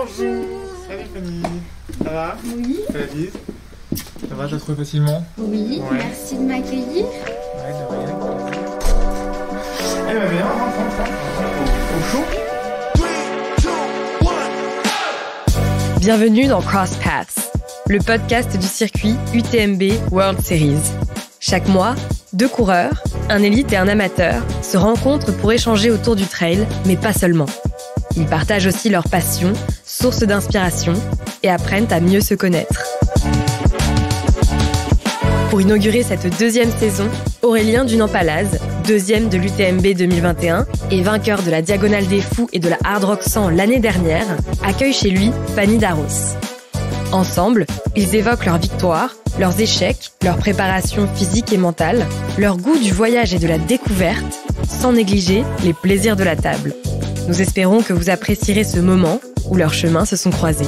Bonjour. Salut Fanny. Ça va? Oui. Fais la bise. Ça va, t'as trouvé facilement? Oui, Ouais. merci de m'accueillir. Ouais, de rien. Eh ben viens, rentre. Au chaud. Bienvenue dans Cross Paths, le podcast du circuit UTMB World Series. Chaque mois, 2 coureurs, un élite et un amateur, se rencontrent pour échanger autour du trail, mais pas seulement. Ils partagent aussi leur passion, source d'inspiration, et apprennent à mieux se connaître. Pour inaugurer cette 2e saison, Aurélien Dunant-Palaz, 2e de l'UTMB 2021 et vainqueur de la Diagonale des Fous et de la Hard Rock 100 l'année dernière, accueille chez lui Fanny Darros. Ensemble, ils évoquent leurs victoires, leurs échecs, leur préparation physique et mentale, leur goût du voyage et de la découverte, sans négliger les plaisirs de la table. Nous espérons que vous apprécierez ce moment où leurs chemins se sont croisés.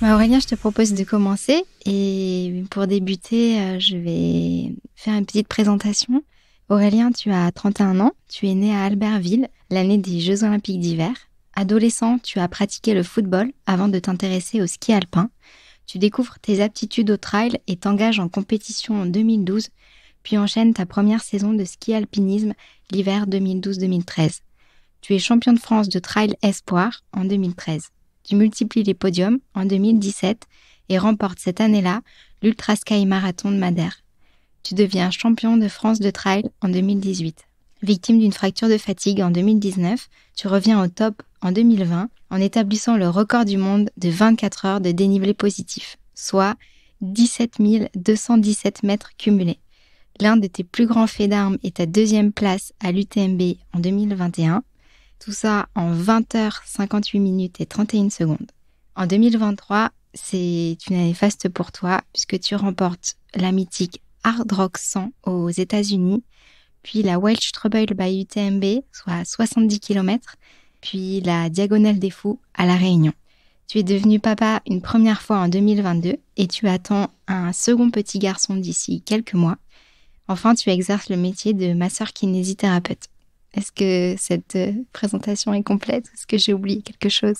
Aurélien, je te propose de commencer et pour débuter, je vais faire une petite présentation. Aurélien, tu as 31 ans, tu es né à Albertville, l'année des Jeux Olympiques d'hiver. Adolescent, tu as pratiqué le football avant de t'intéresser au ski alpin. Tu découvres tes aptitudes au trail et t'engages en compétition en 2012, puis enchaînes ta première saison de ski alpinisme l'hiver 2012-2013. Tu es champion de France de trail espoir en 2013. Tu multiplies les podiums en 2017 et remportes cette année-là l'Ultra Sky Marathon de Madère. Tu deviens champion de France de trail en 2018. Victime d'une fracture de fatigue en 2019, tu reviens au top en 2020 en établissant le record du monde de 24 heures de dénivelé positif, soit 17 217 mètres cumulés. L'un de tes plus grands faits d'armes est ta 2e place à l'UTMB en 2021. Tout ça en 20h58 minutes et 31 secondes. En 2023, c'est une année faste pour toi puisque tu remportes la mythique Hard Rock 100 aux États-Unis, puis la Welsh Trouble by UTMB, soit 70 km, puis la Diagonale des Fous à La Réunion. Tu es devenu papa une première fois en 2022 et tu attends un second petit garçon d'ici quelques mois. Enfin, tu exerces le métier de masseur-kinésithérapeute. Est-ce que cette présentation est complète? Est-ce que j'ai oublié quelque chose?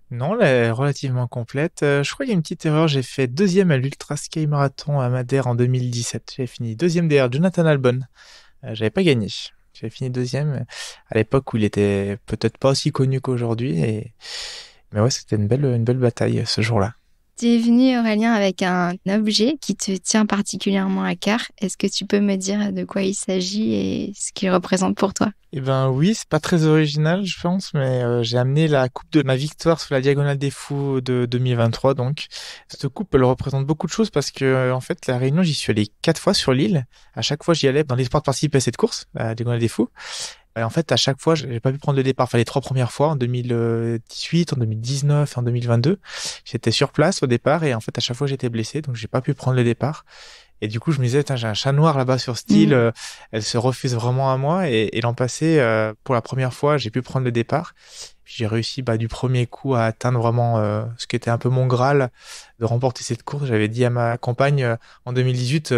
Non, elle est relativement complète. Je crois qu'il y a une petite erreur. J'ai fait 2e à l'Ultra Sky Marathon à Madère en 2017. J'ai fini 2e derrière Jonathan Albon. J'avais pas gagné. J'avais fini 2e à l'époque où il était peut-être pas aussi connu qu'aujourd'hui. Mais ouais, c'était une belle bataille ce jour-là. Tu es venu, Aurélien, avec un objet qui te tient particulièrement à cœur. Est-ce que tu peux me dire de quoi il s'agit et ce qu'il représente pour toi? Eh ben oui, c'est pas très original, je pense, mais j'ai amené la coupe de ma victoire sur la Diagonale des Fous de 2023. Donc, cette coupe, elle représente beaucoup de choses parce que, en fait, la Réunion, j'y suis allé 4 fois sur l'île. À chaque fois, j'y allais dans l'espoir de participer à cette course, la Diagonale des Fous. Et en fait, à chaque fois, j'ai pas pu prendre le départ. Enfin, les 3 premières fois, en 2018, en 2019 et en 2022, j'étais sur place au départ et en fait, à chaque fois, j'étais blessé, donc j'ai pas pu prendre le départ. Et du coup, je me disais, j'ai un chat noir là-bas sur cette île, elle se refuse vraiment à moi. Et l'an passé, pour la première fois, j'ai pu prendre le départ. J'ai réussi du premier coup à atteindre vraiment ce qui était un peu mon Graal, de remporter cette course. J'avais dit à ma compagne en 2018,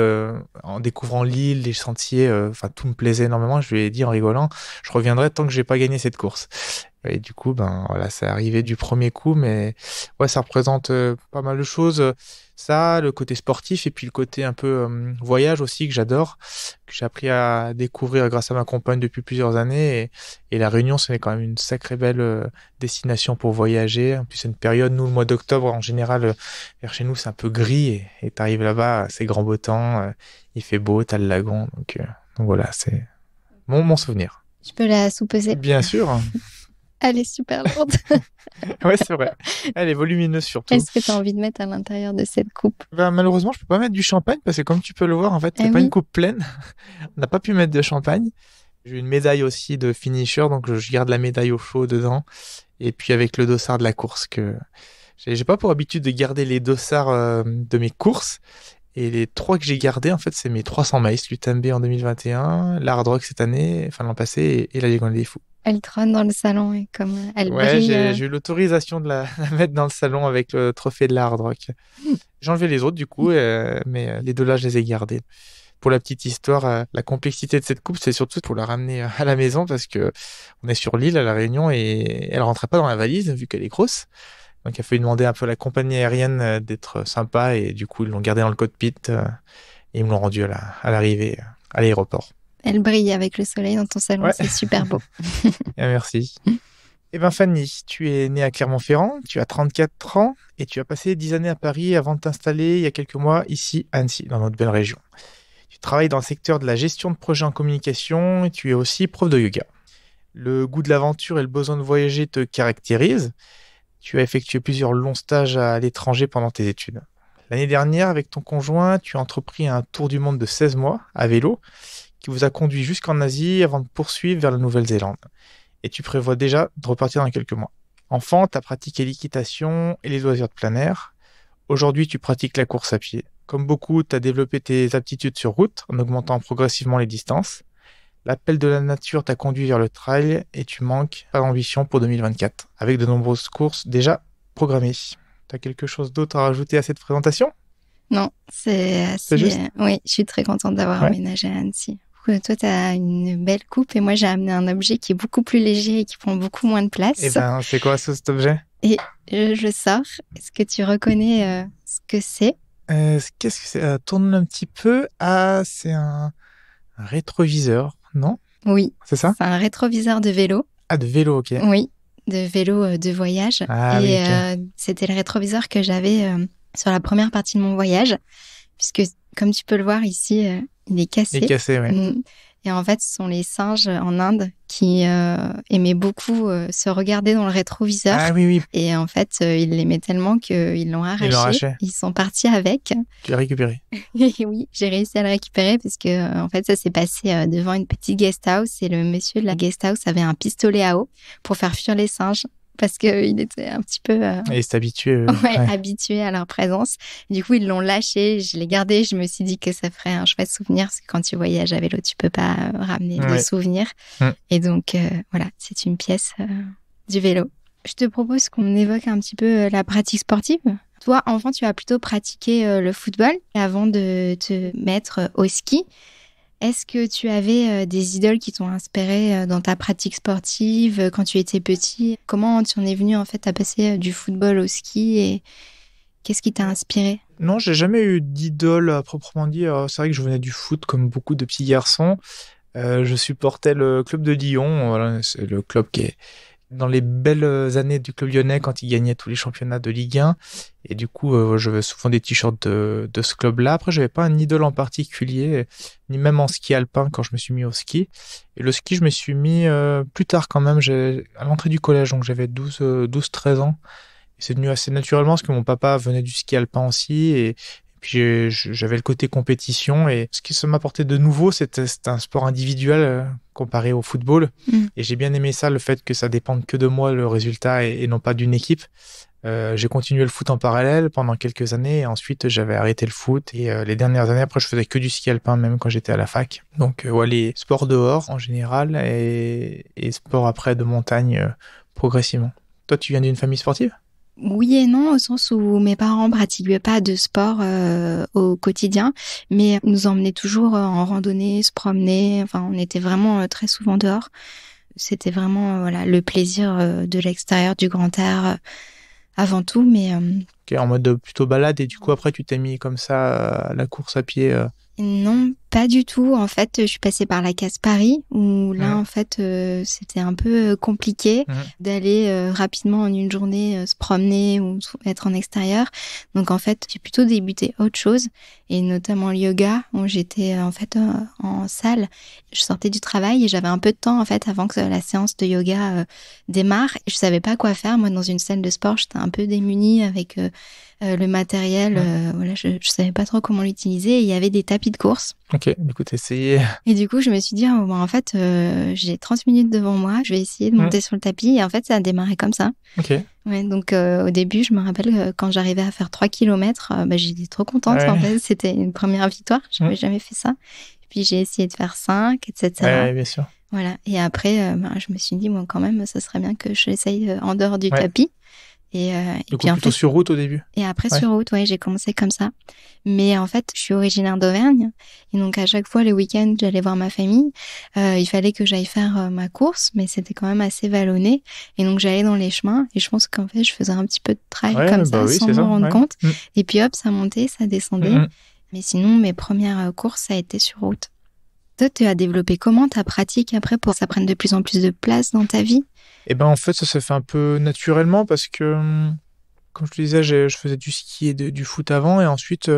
en découvrant l'île, les sentiers, tout me plaisait énormément. Je lui ai dit en rigolant, je reviendrai tant que j'ai pas gagné cette course. Et du coup, voilà, c'est arrivé du premier coup, mais ouais, ça représente pas mal de choses. Ça, le côté sportif et puis le côté un peu voyage aussi que j'adore, que j'ai appris à découvrir grâce à ma compagne depuis plusieurs années. Et la Réunion, c'est quand même une sacrée belle destination pour voyager. En plus, c'est une période, nous, le mois d'octobre, en général, vers chez nous, c'est un peu gris. Et t'arrives là-bas, c'est grand beau temps, il fait beau, t'as le lagon. Donc voilà, c'est mon souvenir. Je peux la sous-peser? Bien sûr. Elle est super lourde. Ouais, c'est vrai. Elle est volumineuse surtout. Est-ce que tu as envie de mettre à l'intérieur de cette coupe? Malheureusement, je peux pas mettre du champagne parce que comme tu peux le voir, en fait, c'est pas une coupe pleine. On n'a pas pu mettre de champagne. J'ai une médaille aussi de finisher, donc je garde la médaille au chaud dedans. Et puis avec le dossard de la course que j'ai pas pour habitude de garder les dossards de mes courses. Et les 3 que j'ai gardés, en fait, c'est mes 300 miles, l'UTMB en 2021, la Hard Rock cette année, enfin l'an passé, et la Diagonale des Fous. Elle trône dans le salon et comme elle Ouais, brille. j'ai eu l'autorisation de la mettre dans le salon avec le trophée de la Hard Rock. J'ai enlevé les autres du coup, mais les 2 là, je les ai gardés. Pour la petite histoire, la complexité de cette coupe, c'est surtout pour la ramener à la maison parce que on est sur l'île à La Réunion et elle rentrait pas dans la valise vu qu'elle est grosse. Donc il a fallu demander un peu à la compagnie aérienne d'être sympa et du coup ils l'ont gardée dans le cockpit et ils me l'ont rendue à l'arrivée à l'aéroport. Elle brille avec le soleil dans ton salon, Ouais. c'est super beau. Merci. Eh ben Fanny, tu es née à Clermont-Ferrand, tu as 34 ans et tu as passé 10 années à Paris avant de t'installer il y a quelques mois ici à Annecy, dans notre belle région. Tu travailles dans le secteur de la gestion de projets en communication et tu es aussi prof de yoga. Le goût de l'aventure et le besoin de voyager te caractérisent. Tu as effectué plusieurs longs stages à l'étranger pendant tes études. L'année dernière, avec ton conjoint, tu as entrepris un tour du monde de 16 mois à vélo qui vous a conduit jusqu'en Asie avant de poursuivre vers la Nouvelle-Zélande. Et tu prévois déjà de repartir dans quelques mois. Enfant, tu as pratiqué l'équitation et les loisirs de plein air. Aujourd'hui, tu pratiques la course à pied. Comme beaucoup, tu as développé tes aptitudes sur route en augmentant progressivement les distances. L'appel de la nature t'a conduit vers le trail et tu manques pas d'ambition pour 2024, avec de nombreuses courses déjà programmées. Tu as quelque chose d'autre à rajouter à cette présentation ? Non, c'est assez... juste Oui, je suis très contente d'avoir emménagé à Annecy. Toi, tu as une belle coupe et moi, j'ai amené un objet qui est beaucoup plus léger et qui prend beaucoup moins de place. Eh ben, c'est quoi cet objet ? Et je sors. Est-ce que tu reconnais ce que c'est ? Qu'est-ce que c'est ? Tourne un petit peu. Ah, c'est un rétroviseur, non ? Oui. C'est ça ? C'est un rétroviseur de vélo. Ah, de vélo, ok. Oui, de vélo de voyage. Ah, et oui, ok. C'était le rétroviseur que j'avais sur la première partie de mon voyage, puisque comme tu peux le voir ici, il est cassé. Il est cassé, oui. Et en fait, ce sont les singes en Inde qui aimaient beaucoup se regarder dans le rétroviseur. Ah oui, oui. Et en fait, ils l'aimaient tellement qu'ils l'ont arraché. Ils l'ont arraché. Ils sont partis avec. Tu l'as récupéré. Et oui, j'ai réussi à le récupérer parce que en fait, ça s'est passé devant une petite guest house et le monsieur de la guest house avait un pistolet à eau pour faire fuir les singes. Parce qu'il était un petit peu Et il s'est habitué. habitué à leur présence. Du coup, ils l'ont lâché, je l'ai gardé. Je me suis dit que ça ferait un chouette souvenir. Parce que quand tu voyages à vélo, tu peux pas ramener de souvenirs. Et donc, voilà, c'est une pièce du vélo. Je te propose qu'on évoque un petit peu la pratique sportive. Toi, enfant, tu as plutôt pratiqué le football avant de te mettre au ski. Est-ce que tu avais des idoles qui t'ont inspiré dans ta pratique sportive quand tu étais petit ? Comment tu en es venu en fait à passer du football au ski et qu'est-ce qui t'a inspiré ? Non, j'ai jamais eu d'idole à proprement dire. C'est vrai que je venais du foot comme beaucoup de petits garçons. Je supportais le club de Lyon. Voilà, c'est le club qui est dans les belles années du club lyonnais quand il gagnait tous les championnats de Ligue 1. Et du coup, j'avais souvent des t-shirts de ce club-là. Après, j'avais pas un idole en particulier, ni même en ski alpin quand je me suis mis au ski. Et le ski, je me suis mis plus tard quand même, à l'entrée du collège, donc j'avais 12-13 ans. Et c'est venu assez naturellement parce que mon papa venait du ski alpin aussi. Et puis j'avais le côté compétition. Et ce qui m'apportait de nouveau, c'était un sport individuel comparé au football. Et j'ai bien aimé ça, le fait que ça dépende que de moi, le résultat, et non pas d'une équipe. J'ai continué le foot en parallèle pendant quelques années et ensuite j'avais arrêté le foot et les dernières années après je faisais que du ski alpin même quand j'étais à la fac. Donc les sports dehors en général et sports après de montagne progressivement. Toi tu viens d'une famille sportive ? Oui et non, au sens où mes parents pratiquaient pas de sport au quotidien, mais nous emmenaient toujours en randonnée, se promener. Enfin, on était vraiment très souvent dehors. C'était vraiment le plaisir de l'extérieur, du grand air avant tout, mais en mode plutôt balade et du coup après tu t'es mis comme ça à la course à pied. Non, pas du tout. En fait, je suis passée par la case Paris où là, en fait, c'était un peu compliqué d'aller rapidement en une journée se promener ou être en extérieur. Donc, en fait, j'ai plutôt débuté autre chose et notamment le yoga où j'étais en fait en salle. Je sortais du travail et j'avais un peu de temps en fait avant que la séance de yoga démarre. Je savais pas quoi faire. Moi, dans une salle de sport, j'étais un peu démunie avec le matériel. Je savais pas trop comment l'utiliser. Et il y avait des tapis de course. Ok, du coup, t'as essayé. Et du coup, je me suis dit, en fait, j'ai 30 minutes devant moi, je vais essayer de monter sur le tapis. Et en fait, ça a démarré comme ça. Ok. Ouais, donc au début, je me rappelle quand j'arrivais à faire 3 kilomètres, j'étais trop contente. En fait, c'était une première victoire. Je n'avais jamais fait ça. Et puis, j'ai essayé de faire 5, etc. Ouais, bien sûr. Voilà. Et après, je me suis dit, quand même, ça serait bien que je l'essaye en dehors du tapis. Du coup, puis en plutôt fait, sur route au début. et après Ouais. sur route, ouais, j'ai commencé comme ça. Mais en fait, je suis originaire d'Auvergne. Et donc, à chaque fois, le week-end, j'allais voir ma famille. Il fallait que j'aille faire ma course, mais c'était quand même assez vallonné. Et donc, j'allais dans les chemins. Et je pense qu'en fait, je faisais un petit peu de trail Ouais, comme bah ça, oui, sans c'est ça. m'en rendre Ouais. compte. Mm. Et puis, hop, ça montait, ça descendait. Mm. Mais sinon, mes premières courses, ça a été sur route. Toi, tu as développé comment ta pratique après pour que ça prenne de plus en plus de place dans ta vie? Et ben en fait, ça se fait un peu naturellement parce que, comme je te disais, je faisais du ski et du foot avant et ensuite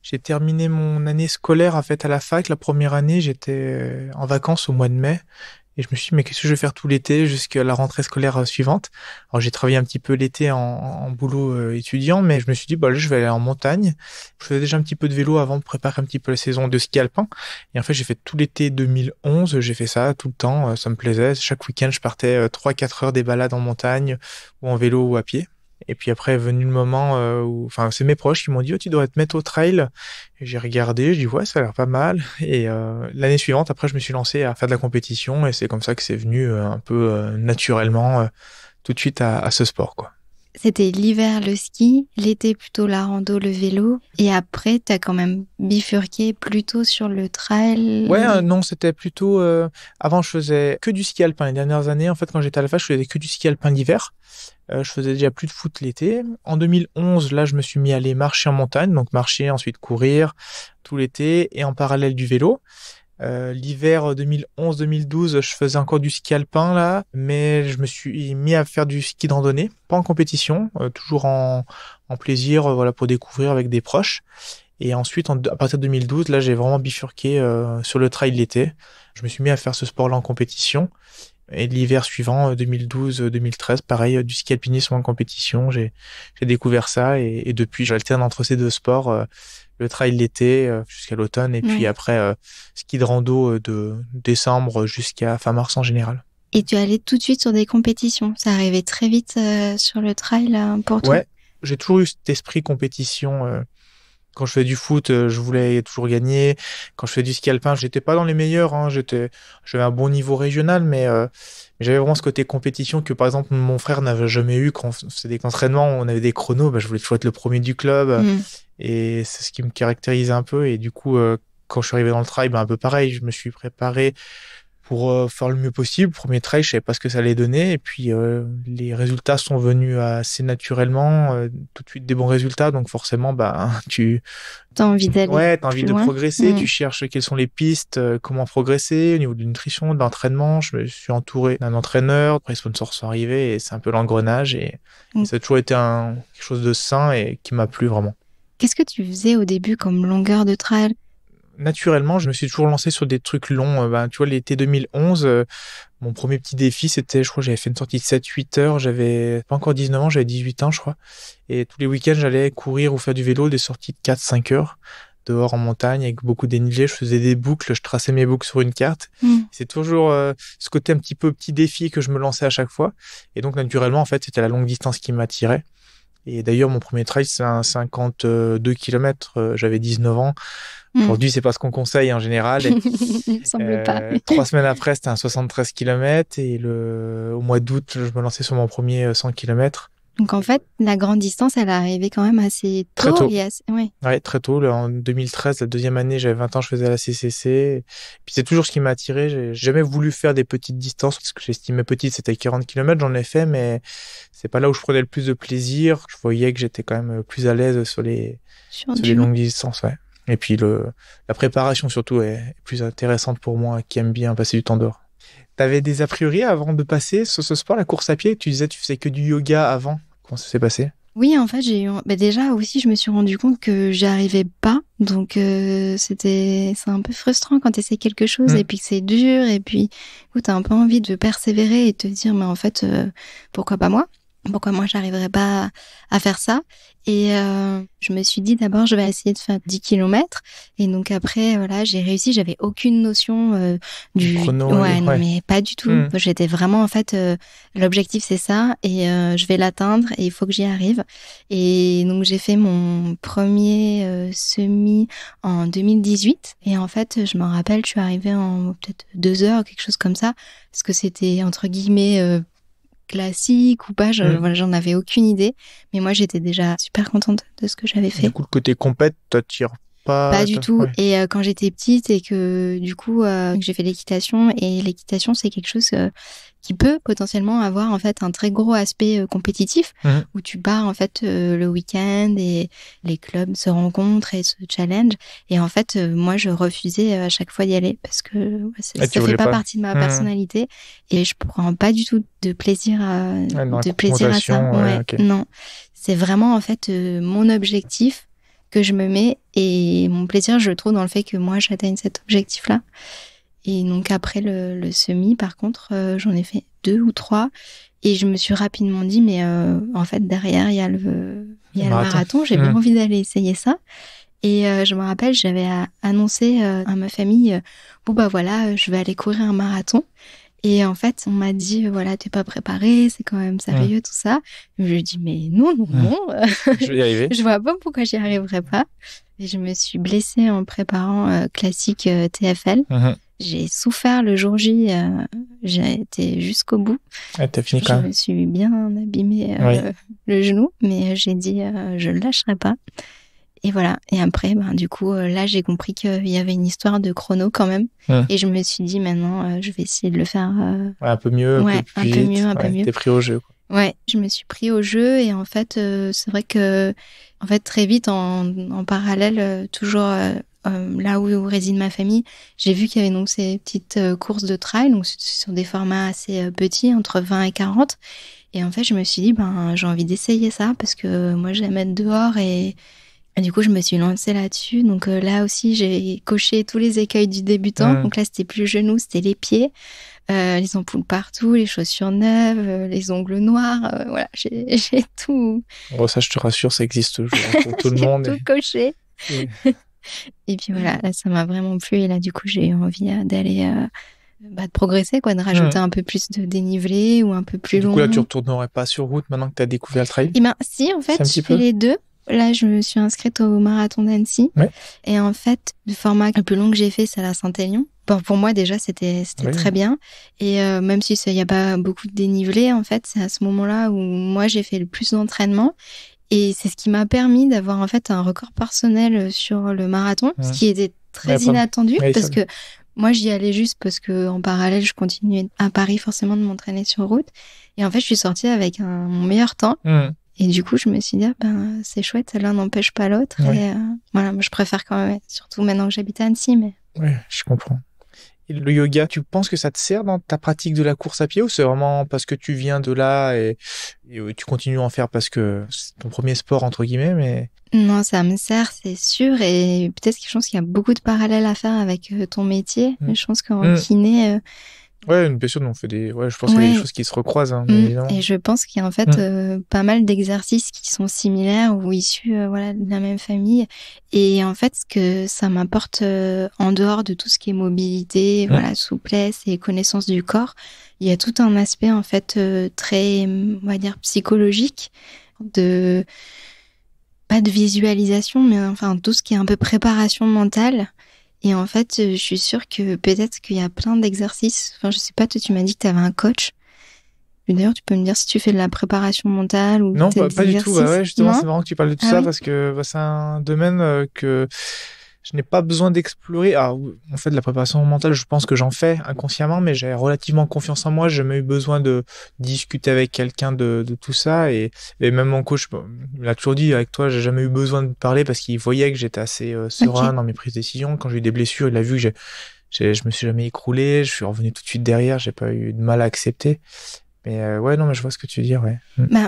j'ai terminé mon année scolaire en fait à la fac. La première année, j'étais en vacances au mois de mai et je me suis dit mais qu'est-ce que je vais faire tout l'été jusqu'à la rentrée scolaire suivante. Alors j'ai travaillé un petit peu l'été en boulot étudiant, mais je me suis dit bah là je vais aller en montagne. Je faisais déjà un petit peu de vélo avant de préparer un petit peu la saison de ski alpin et en fait j'ai fait tout l'été 2011, j'ai fait ça tout le temps, ça me plaisait. Chaque week-end je partais 3-4 heures des balades en montagne ou en vélo ou à pied. Et puis après est venu le moment où, enfin, c'est mes proches qui m'ont dit, oh, tu devrais te mettre au trail. Et j'ai regardé, j'ai dit, ouais, ça a l'air pas mal. Et l'année suivante, après, je me suis lancé à faire de la compétition et c'est comme ça que c'est venu un peu naturellement tout de suite à ce sport, quoi. C'était l'hiver, le ski, l'été plutôt la rando, le vélo. Et après, t'as quand même bifurqué plutôt sur le trail. Ouais, non, c'était plutôt. Avant, je faisais que du ski alpin. Les dernières années, en fait, quand j'étais à la fac, je faisais que du ski alpin l'hiver. Je faisais déjà plus de foot l'été. En 2011, là, je me suis mis à aller marcher en montagne, donc marcher, ensuite courir tout l'été, et en parallèle du vélo. L'hiver 2011-2012, je faisais encore du ski alpin là, mais je me suis mis à faire du ski de randonnée, pas en compétition, toujours en plaisir, voilà, pour découvrir avec des proches. Et ensuite, à partir de 2012, là, j'ai vraiment bifurqué sur le trail l'été. Je me suis mis à faire ce sport-là en compétition. Et l'hiver suivant, 2012-2013, pareil, du ski alpinisme en compétition. J'ai découvert ça et depuis, j'alterne entre ces deux sports, le trail l'été jusqu'à l'automne et puis Ouais. après, ski de rando de décembre jusqu'à fin mars en général. Et tu allais tout de suite sur des compétitions. Ça arrivait très vite sur le trail pour toi. Ouais, j'ai toujours eu cet esprit compétition. Quand je fais du foot, je voulais toujours gagner. Quand je fais du ski alpin, j'étais pas dans les meilleurs, hein. J'avais un bon niveau régional, mais j'avais vraiment ce côté compétition que, par exemple, mon frère n'avait jamais eu. Quand on faisait des entraînements, on avait des chronos, bah, je voulais toujours être le premier du club. Mm. Et c'est ce qui me caractérisait un peu. Et du coup, quand je suis arrivé dans le trail, bah, un peu pareil, je me suis préparé pour faire le mieux possible. Premier trail, je savais pas ce que ça allait donner. Et puis, les résultats sont venus assez naturellement, tout de suite des bons résultats. Donc forcément, bah, T'as envie d'aller ouais, t'as plus envie de loin. progresser, Mm. tu cherches quelles sont les pistes, comment progresser au niveau de nutrition, de l'entraînement. Je me suis entouré d'un entraîneur. Après, les sponsors sont arrivés et c'est un peu l'engrenage. Et ça a toujours été quelque chose de sain et qui m'a plu vraiment. Qu'est-ce que tu faisais au début comme longueur de trail? Naturellement, je me suis toujours lancé sur des trucs longs. Ben, tu vois, l'été 2011, mon premier petit défi, c'était, je crois, j'avais fait une sortie de 7-8 heures. J'avais pas encore 19 ans, j'avais 18 ans, je crois. Et tous les week-ends, j'allais courir ou faire du vélo, des sorties de 4-5 heures dehors en montagne avec beaucoup de dénivelé. Je faisais des boucles, je traçais mes boucles sur une carte. Mm. C'est toujours ce côté un petit peu petit défi que je me lançais à chaque fois. Et donc, naturellement, en fait, c'était la longue distance qui m'attirait. Et d'ailleurs, mon premier trail, c'est un 52 km. J'avais 19 ans. Aujourd'hui, c'est pas ce qu'on conseille en général. Il me semble pas. 3 semaines après, c'était un 73 km. Et au mois d'août, je me lançais sur mon premier 100 km. Donc en fait, la grande distance, elle est arrivée quand même assez tôt. Très tôt. Ouais. Ouais, très tôt. Là, en 2013, la deuxième année, j'avais 20 ans, je faisais la CCC. Puis c'est toujours ce qui m'a attiré. J'ai jamais voulu faire des petites distances. Ce que j'estimais petite, c'était 40 km. J'en ai fait, mais c'est pas là où je prenais le plus de plaisir. Je voyais que j'étais quand même plus à l'aise sur les longues distances. Ouais. Et puis la préparation surtout est plus intéressante pour moi, qui aime bien passer du temps dehors. T'avais des a priori avant de passer sur ce sport, la course à pied? Tu disais que tu faisais que du yoga avant. Comment ça s'est passé? Oui, en fait, déjà aussi, je me suis rendu compte que j'y arrivais pas. Donc, c'est un peu frustrant quand tu essaies quelque chose et puis que c'est dur et puis, t'as un peu envie de persévérer et te dire, mais en fait, pourquoi pas moi? Pourquoi moi, j'arriverais pas à faire ça? Et je me suis dit, d'abord, je vais essayer de faire 10 km. Et donc après, voilà, j'ai réussi. J'avais aucune notion du chrono. Non, mais pas du tout. J'étais vraiment, en fait, l'objectif, c'est ça. Et je vais l'atteindre et il faut que j'y arrive. Et donc, j'ai fait mon premier semi en 2018. Et en fait, je me rappelle, je suis arrivée en peut-être 2 heures, quelque chose comme ça. Parce que c'était, entre guillemets, classique ou pas, voilà, j'en avais aucune idée. Mais moi, j'étais déjà super contente de ce que j'avais fait. Du coup, le côté compète t'attire Pas du tout. Ouais. Et quand j'étais petite et que du coup j'ai fait l'équitation, et l'équitation c'est quelque chose qui peut potentiellement avoir en fait un très gros aspect compétitif, où tu pars en fait le week-end et les clubs se rencontrent et se challenge. Et en fait moi je refusais à chaque fois d'y aller parce que ça fait pas partie de ma personnalité, et je prends pas du tout de plaisir à ça. Okay. Non, c'est vraiment en fait mon objectif que je me mets, et mon plaisir, je le trouve dans le fait que moi, j'atteigne cet objectif-là. Et donc, après le semi, par contre, j'en ai fait 2 ou 3, et je me suis rapidement dit, mais en fait, derrière, il y a le marathon, j'ai bien envie d'aller essayer ça. Et je me rappelle, j'avais annoncé à ma famille, bon, bah voilà, je vais aller courir un marathon. Et en fait, on m'a dit, voilà, t'es pas préparée, c'est quand même sérieux, tout ça. Je lui ai dit, mais non. Je vais y arriver. Je vois pas pourquoi j'y arriverais pas. Et je me suis blessée en préparant classique TFL. J'ai souffert le jour J, j'ai été jusqu'au bout. T'as fini quand même. Je me suis bien abîmé le genou, mais j'ai dit, je lâcherai pas. Et voilà. Et après, du coup, là, j'ai compris qu'il y avait une histoire de chrono quand même. Et je me suis dit, maintenant, je vais essayer de le faire. Un peu mieux, un peu mieux. T'es pris au jeu, quoi. Ouais, je me suis pris au jeu, et en fait, c'est vrai que, en fait, très vite, en parallèle, toujours là où réside ma famille, j'ai vu qu'il y avait donc ces petites courses de trail, donc sur des formats assez petits, entre 20 et 40. Et en fait, je me suis dit, j'ai envie d'essayer ça parce que moi, j'aime être dehors, et du coup, je me suis lancée là-dessus. Donc là aussi, j'ai coché tous les écueils du débutant. Donc là, c'était plus le genou, c'était les pieds, les ampoules partout, les chaussures neuves, les ongles noirs. Voilà, j'ai tout. Bon, ça, je te rassure, ça existe toujours pour tout le monde. J'ai tout coché. Et puis voilà, là, ça m'a vraiment plu. Et là, du coup, j'ai eu envie d'aller... de progresser, quoi, de rajouter un peu plus de dénivelé ou un peu plus long. Du coup, là, tu retournerais pas sur route maintenant que tu as découvert le trail? Eh ben, si, en fait, je fais les deux. Là, je me suis inscrite au marathon d'Annecy. Et en fait, le format le plus long que j'ai fait, c'est la Saint-Élion. Bon, pour moi, déjà, c'était très bien. Et même si il n'y a pas beaucoup de dénivelé, en fait, c'est à ce moment-là où moi, j'ai fait le plus d'entraînement. Et c'est ce qui m'a permis d'avoir en fait un record personnel sur le marathon, ce qui était très inattendu, parce que moi, j'y allais juste parce que en parallèle, je continuais à Paris forcément de m'entraîner sur route. Et en fait, je suis sortie avec mon meilleur temps. Et du coup, je me suis dit, c'est chouette, l'un n'empêche pas l'autre. Et voilà, moi, je préfère quand même, surtout maintenant que j'habite à Annecy. Mais... Oui, je comprends. Et le yoga, tu penses que ça te sert dans ta pratique de la course à pied, ou c'est vraiment parce que tu viens de là et tu continues à en faire parce que c'est ton premier sport, entre guillemets, mais... Non, ça me sert, c'est sûr. Et peut-être que je pense qu'il y a beaucoup de parallèles à faire avec ton métier. Je pense qu'en kiné... Ouais, bien sûr, on fait je pense qu'il y a des choses qui se recroisent, hein, et je pense qu'il y a en fait pas mal d'exercices qui sont similaires ou issus de la même famille. Et en fait, ce que ça m'apporte en dehors de tout ce qui est mobilité, souplesse et connaissance du corps, il y a tout un aspect en fait très, on va dire, psychologique, pas de visualisation, mais enfin tout ce qui est un peu préparation mentale. Et en fait, je suis sûre que peut-être qu'il y a plein d'exercices. Enfin, je sais pas, toi, tu m'as dit que tu avais un coach. D'ailleurs, tu peux me dire si tu fais de la préparation mentale ou... Non, pas du tout. Justement, c'est marrant que tu parles de tout ça parce que c'est un domaine que je n'ai pas besoin d'explorer. Alors, en fait, de la préparation mentale, je pense que j'en fais inconsciemment, mais j'ai relativement confiance en moi. J'ai jamais eu besoin de discuter avec quelqu'un de tout ça. Et même mon coach, il a toujours dit, avec toi, j'ai jamais eu besoin de parler parce qu'il voyait que j'étais assez serein dans mes prises de décision. Quand j'ai eu des blessures, il a vu que je me suis jamais écroulé. Je suis revenu tout de suite derrière. J'ai pas eu de mal à accepter. Mais mais je vois ce que tu veux dire,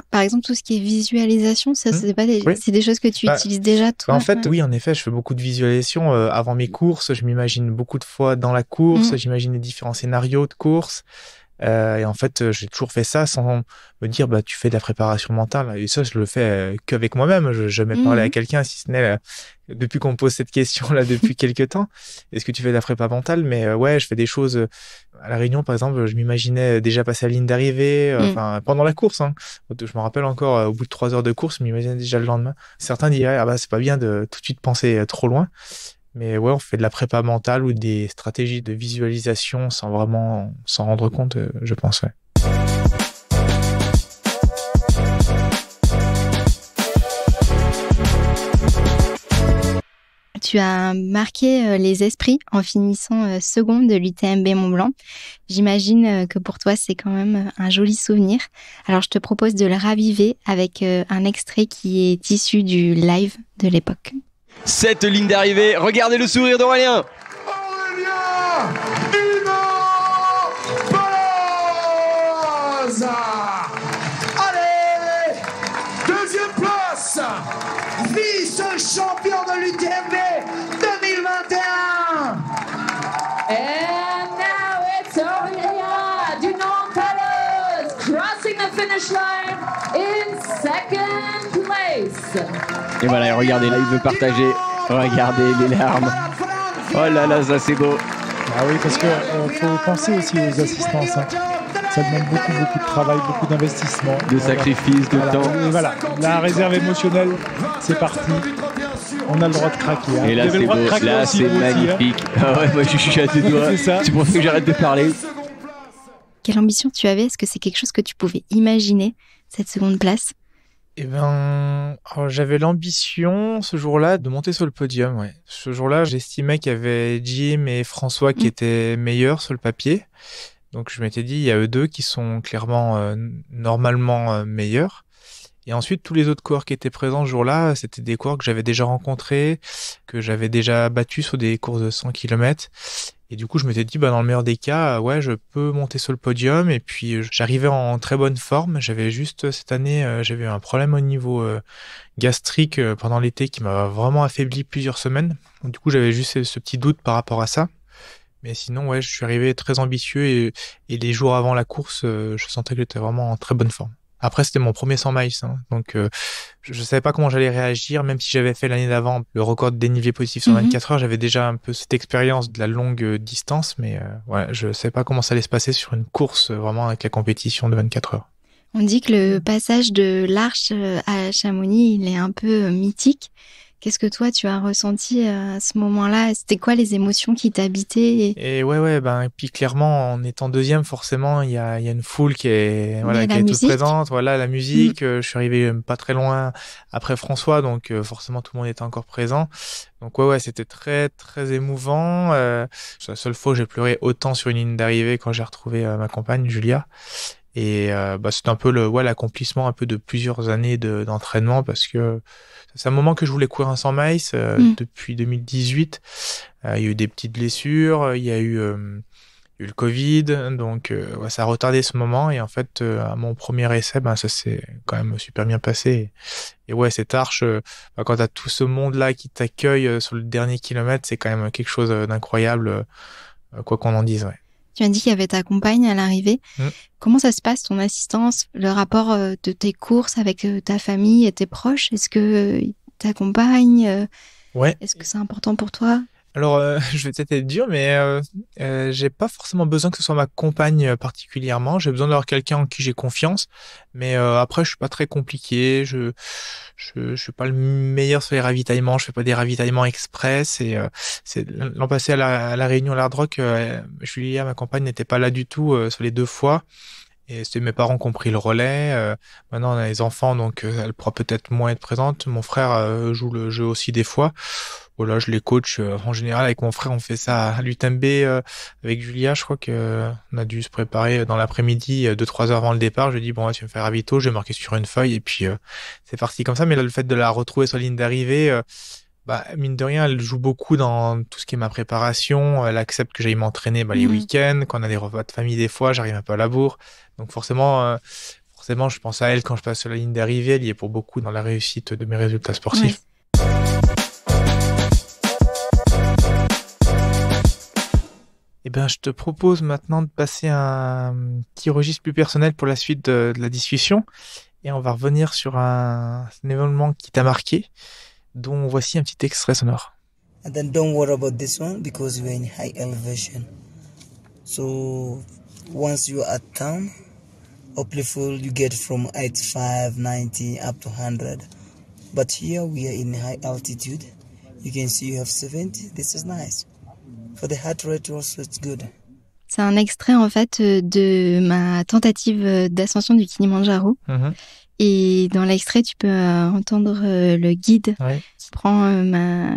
par exemple, tout ce qui est visualisation, ça, c'est pas c'est des choses que tu utilises déjà, toi? En fait, oui, en effet, je fais beaucoup de visualisation. Avant mes courses, je m'imagine beaucoup de fois dans la course, j'imagine les différents scénarios de course. Et en fait, j'ai toujours fait ça sans me dire, tu fais de la préparation mentale. Et ça, je le fais qu'avec moi-même. Je n'ai jamais parlé à quelqu'un, si ce n'est depuis qu'on me pose cette question-là depuis quelques temps. Est-ce que tu fais de la prépa mentale? Mais je fais des choses. À La Réunion, par exemple, je m'imaginais déjà passer à la ligne d'arrivée, pendant la course. Je me rappelle encore, au bout de 3 heures de course, je m'imaginais déjà le lendemain. Certains diraient, c'est pas bien de tout de suite penser trop loin. Mais on fait de la prépa mentale ou des stratégies de visualisation sans vraiment s'en rendre compte, je pense, tu as marqué les esprits en finissant second de l'UTMB Mont-Blanc. J'imagine que pour toi, c'est quand même un joli souvenir. Alors, je te propose de le raviver avec un extrait qui est issu du live de l'époque. Cette ligne d'arrivée, regardez le sourire d'Aurélien. Allez, deuxième place, vice-champion de l'UTMB 2021. And now it's Aurélien du Nantes crossing the finish line in second place. Et voilà, regardez là, il veut partager. Regardez les larmes. Oh là là, ça c'est beau. Ah oui, parce que faut penser aussi aux assistances. Hein. Ça demande beaucoup de travail, beaucoup d'investissement. De sacrifices, de temps. Et voilà, la réserve émotionnelle, c'est parti. On a le droit de craquer. Hein. Et là, c'est beau. Là, c'est magnifique. Aussi, hein. Ah ouais, moi, je suis à tes doigts. C'est pour ça que j'arrête de parler. Quelle ambition tu avais? Est-ce que c'est quelque chose que tu pouvais imaginer, cette seconde place? Eh ben, alors, j'avais l'ambition ce jour-là de monter sur le podium. Ouais. Ce jour-là, j'estimais qu'il y avait Jim et François qui étaient meilleurs sur le papier. Donc je m'étais dit, il y a eux deux qui sont clairement normalement meilleurs. Et ensuite, tous les autres coureurs qui étaient présents ce jour-là, c'était des coureurs que j'avais déjà rencontrés, que j'avais déjà battus sur des courses de 100 km. Et du coup, je m'étais dit, dans le meilleur des cas, ouais, je peux monter sur le podium. Et puis, j'arrivais en très bonne forme. J'avais juste, cette année, j'avais eu un problème au niveau gastrique pendant l'été qui m'a vraiment affaibli plusieurs semaines. Donc, du coup, j'avais juste ce petit doute par rapport à ça. Mais sinon, ouais, je suis arrivé très ambitieux et les jours avant la course, je sentais que j'étais vraiment en très bonne forme. Après, c'était mon premier 100 miles, hein, donc je savais pas comment j'allais réagir, même si j'avais fait l'année d'avant le record de dénivelé positif sur 24 heures, j'avais déjà un peu cette expérience de la longue distance, mais ouais, je savais pas comment ça allait se passer sur une course vraiment avec la compétition de 24 heures. On dit que le passage de l'Arche à Chamonix, il est un peu mythique. Qu'est-ce que toi, tu as ressenti à ce moment-là? C'était quoi les émotions qui t'habitaient? Et ouais, et puis clairement, en étant deuxième, forcément, il y a une foule qui est, voilà, qui est toute présente. Voilà, la musique. Je suis arrivé pas très loin après François, donc forcément, tout le monde était encore présent. Donc ouais, c'était très, très émouvant. C'est la seule fois que j'ai pleuré autant sur une ligne d'arrivée quand j'ai retrouvé ma compagne, Julia. Et c'est un peu l'accomplissement un peu de plusieurs années d'entraînement parce que c'est un moment que je voulais courir un 100 miles depuis 2018. Il y a eu des petites blessures, il y a eu le Covid, donc ça a retardé ce moment. Et en fait, à mon premier essai, ça s'est quand même super bien passé. Et ouais, cette arche, quand t'as tout ce monde-là qui t'accueille sur le dernier kilomètre, c'est quand même quelque chose d'incroyable, quoi qu'on en dise, ouais. Tu as dit qu'il y avait ta compagne à l'arrivée. Comment ça se passe, ton assistance, le rapport de tes courses avec ta famille et tes proches? Est-ce que t'accompagnent? Ouais. Est-ce que c'est important pour toi? Alors, je vais peut-être être dur, mais j'ai pas forcément besoin que ce soit ma compagne particulièrement. J'ai besoin d'avoir quelqu'un en qui j'ai confiance. Mais après, je suis pas très compliqué. Je suis pas le meilleur sur les ravitaillements. Je fais pas des ravitaillements express. Et c'est l'an passé à la réunion à l'Hard Rock, Julia, ma compagne, n'était pas là du tout sur les 2 fois. Et c'est mes parents qui ont pris le relais. Maintenant, on a les enfants, donc elle pourra peut-être moins être présente. Mon frère joue le jeu aussi des fois. Voilà, je les coach. En général, avec mon frère, on fait ça à l'UTMB avec Julia. Je crois que on a dû se préparer dans l'après-midi, 2-3 heures avant le départ. Je lui dis, bon, tu vas me faire ravito. Je vais marquer sur une feuille. Et puis, c'est parti comme ça. Mais là, le fait de la retrouver sur la ligne d'arrivée, mine de rien, elle joue beaucoup dans tout ce qui est ma préparation. Elle accepte que j'aille m'entraîner les week-ends. Quand on a des repas de famille, des fois, j'arrive un peu à la bourre. Donc forcément, je pense à elle quand je passe sur la ligne d'arrivée. Elle y est pour beaucoup dans la réussite de mes résultats sportifs. Ouais. Eh bien, je te propose maintenant de passer un petit registre plus personnel pour la suite de la discussion. Et on va revenir sur un événement qui t'a marqué, dont voici un petit extrait sonore. And then don't worry about this one because we're in high elevation. So once you're at town, hopefully you get from 85, 90 up to 100. But here we are in high altitude. You can see you have 70. This is nice. For the heart rate also it's good. C'est un extrait en fait de ma tentative d'ascension du Kilimandjaro. Et dans l'extrait, tu peux entendre le guide Ouais.